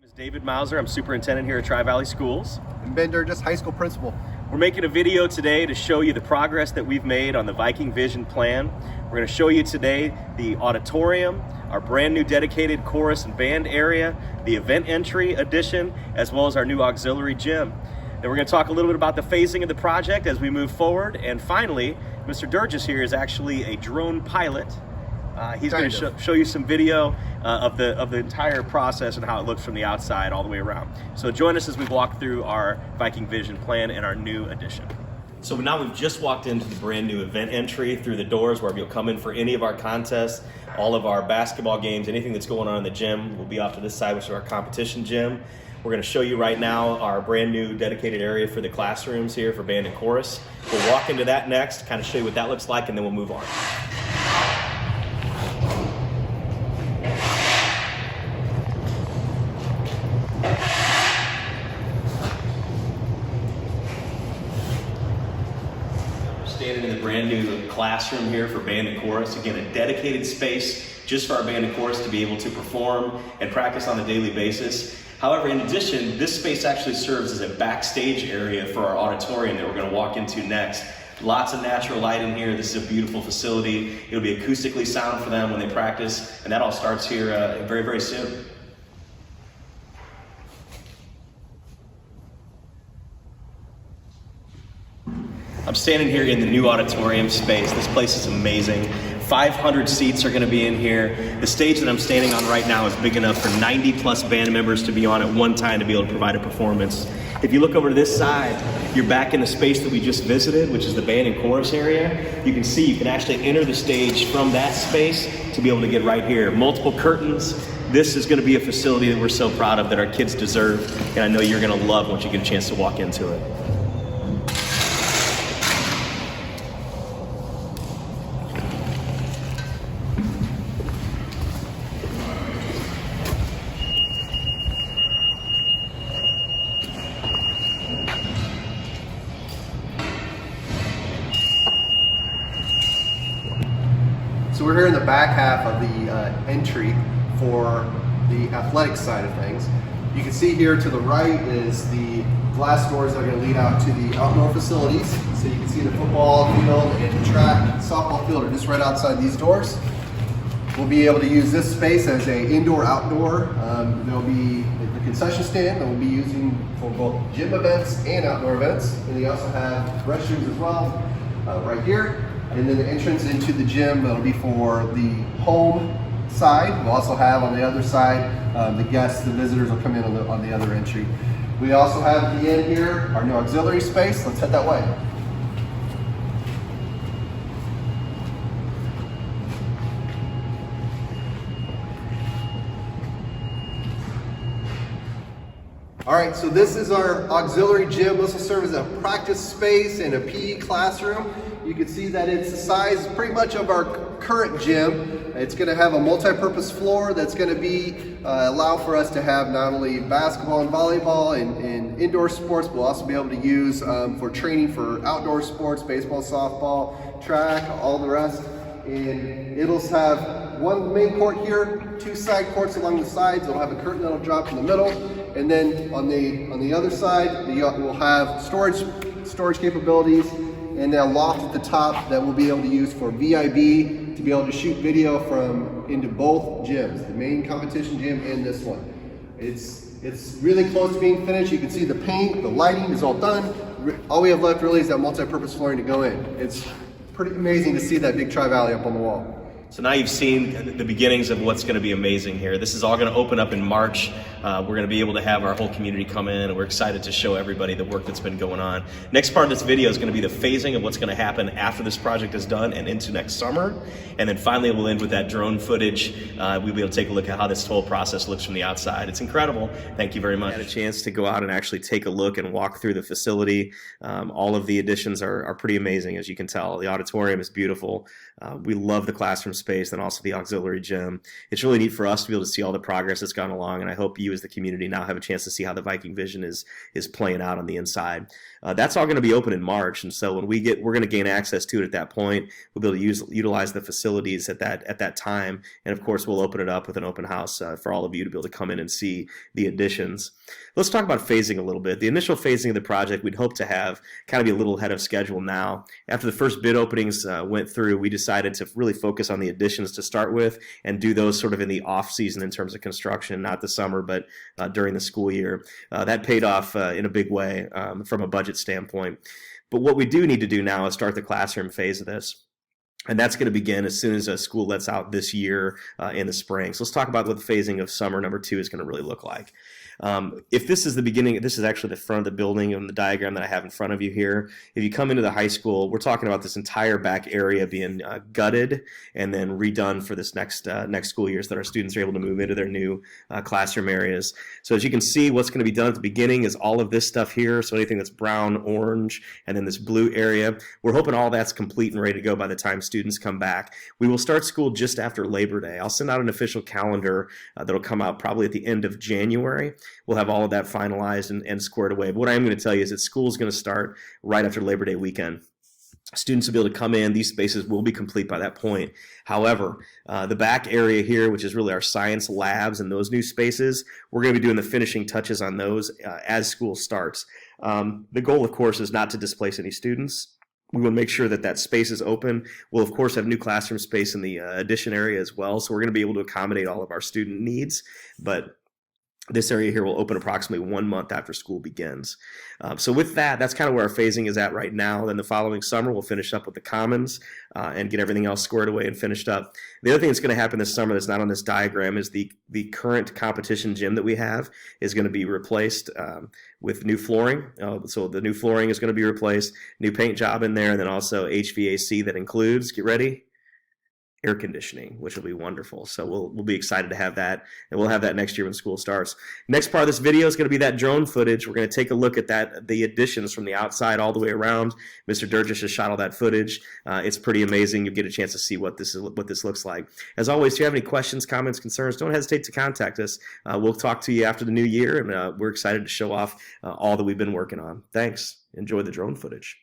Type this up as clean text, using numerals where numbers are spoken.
Is David Mauser. I'm superintendent here at Tri-Valley Schools. And Ben Durgis, high school principal. We're making a video today to show you the progress that we've made on the Viking Vision plan. We're going to show you today the auditorium, our brand new dedicated chorus and band area, the event entry addition, as well as our new auxiliary gym. Then we're going to talk a little bit about the phasing of the project as we move forward. And finally, Mr. Durgis here is actually a drone pilot. He's going to show you some video of the entire process and how it looks from the outside all the way around. So join us as we walk through our Viking Vision plan and our new addition. So now we've just walked into the brand new event entry through the doors where you'll come in for any of our contests, all of our basketball games, anything that's going on in the gym will be off to this side, which is our competition gym. We're going to show you right now our brand new dedicated area for the classrooms here for band and chorus. We'll walk into that next, kind of show you what that looks like, and then we'll move on. Standing in the brand new classroom here for band and chorus. Again, a dedicated space just for our band and chorus to be able to perform and practice on a daily basis. However, in addition, this space actually serves as a backstage area for our auditorium that we're going to walk into next. Lots of natural light in here. This is a beautiful facility. It'll be acoustically sound for them when they practice, and that all starts here very, very soon. I'm standing here in the new auditorium space. This place is amazing. 500 seats are going to be in here. The stage that I'm standing on right now is big enough for 90 plus band members to be on at one time to be able to provide a performance. If you look over to this side, you're back in the space that we just visited, which is the band and chorus area. You can see you can actually enter the stage from that space to be able to get right here. Multiple curtains. This is going to be a facility that we're so proud of, that our kids deserve, and I know you're going to love once you get a chance to walk into it. So we're here in the back half of the entry for the athletic side of things. You can see here to the right is the glass doors that are going to lead out to the outdoor facilities. So you can see the football field and the track and softball field are just right outside these doors. We'll be able to use this space as an indoor-outdoor. There'll be the concession stand that we'll be using for both gym events and outdoor events. And we also have restrooms as well right here. And then the entrance into the gym, that'll be for the home side. We'll also have on the other side, the guests, the visitors will come in on the other entry. We also have at the end here, our new auxiliary space. Let's head that way. All right, so this is our auxiliary gym. This will serve as a practice space and a PE classroom. You can see that it's the size pretty much of our current gym. It's going to have a multi-purpose floor that's going to be allow for us to have not only basketball and volleyball and indoor sports, but we'll also be able to use for training for outdoor sports, baseball, softball, track, all the rest. And it'll have one main court here, two side courts along the sides. It'll have a curtain that'll drop in the middle, and then on the other side, we'll have storage capabilities, and a loft at the top that we'll be able to use for VIB to be able to shoot video from into both gyms, the main competition gym and this one. It's really close to being finished. You can see the paint, the lighting is all done. All we have left really is that multi-purpose flooring to go in. It's pretty amazing to see that big Tri-Valley up on the wall. So now you've seen the beginnings of what's going to be amazing here. This is all going to open up in March. We're going to be able to have our whole community come in, and we're excited to show everybody the work that's been going on. Next part of this video is going to be the phasing of what's going to happen after this project is done and into next summer. And then finally we'll end with that drone footage. We'll be able to take a look at how this whole process looks from the outside. It's incredible. Thank you very much. I had a chance to go out and actually take a look and walk through the facility. All of the additions are pretty amazing, as you can tell. The auditorium is beautiful. We love the classroom space. space, then also the auxiliary gym. It's really neat for us to be able to see all the progress that's gone along, and I hope you as the community now have a chance to see how the Viking Vision is playing out on the inside. That's all going to be open in March, and so when we're going to gain access to it at that point. We'll be able to utilize the facilities at that time, and of course we'll open it up with an open house for all of you to be able to come in and see the additions. Let's talk about phasing a little bit. The initial phasing of the project we'd hope to have kind of be a little ahead of schedule now. After the first bid openings went through, we decided to really focus on the additions to start with and do those sort of in the off season in terms of construction, not the summer, but during the school year. That paid off in a big way from a budget standpoint. But what we do need to do now is start the classroom phase of this. And that's going to begin as soon as school lets out this year in the spring. So let's talk about what the phasing of summer number 2 is going to really look like. If this is the beginning, this is actually the front of the building and the diagram that I have in front of you here. If you come into the high school, we're talking about this entire back area being gutted and then redone for this next school year so that our students are able to move into their new classroom areas. So as you can see, what's going to be done at the beginning is all of this stuff here. So anything that's brown, orange, and then this blue area. We're hoping all that's complete and ready to go by the time students come back. We will start school just after Labor Day. I'll send out an official calendar that'll come out probably at the end of January. We'll have all of that finalized and squared away. But what I am going to tell you is that school is going to start right after Labor Day weekend. Students will be able to come in. These spaces will be complete by that point. However, the back area here, which is really our science labs and those new spaces, we're going to be doing the finishing touches on those as school starts. The goal, of course, is not to displace any students. We will make sure that that space is open. We'll, of course, have new classroom space in the addition area as well. So we're going to be able to accommodate all of our student needs. But this area here will open approximately 1 month after school begins. So with that, that's kind of where our phasing is at right now. Then the following summer, we'll finish up with the commons and get everything else squared away and finished up. The other thing that's going to happen this summer that's not on this diagram is the current competition gym that we have is going to be replaced with new flooring. So the new flooring is going to be replaced, new paint job in there, and then also HVAC that includes, get ready, air conditioning, which will be wonderful. So we'll be excited to have that, and we'll have that next year when school starts. Next part of this video is going to be that drone footage. We're going to take a look at the additions from the outside all the way around. Mr. Durgis has shot all that footage. It's pretty amazing. You'll get a chance to see what this looks like. As always, if you have any questions, comments, concerns, don't hesitate to contact us. We'll talk to you after the new year, and we're excited to show off all that we've been working on. Thanks. Enjoy the drone footage.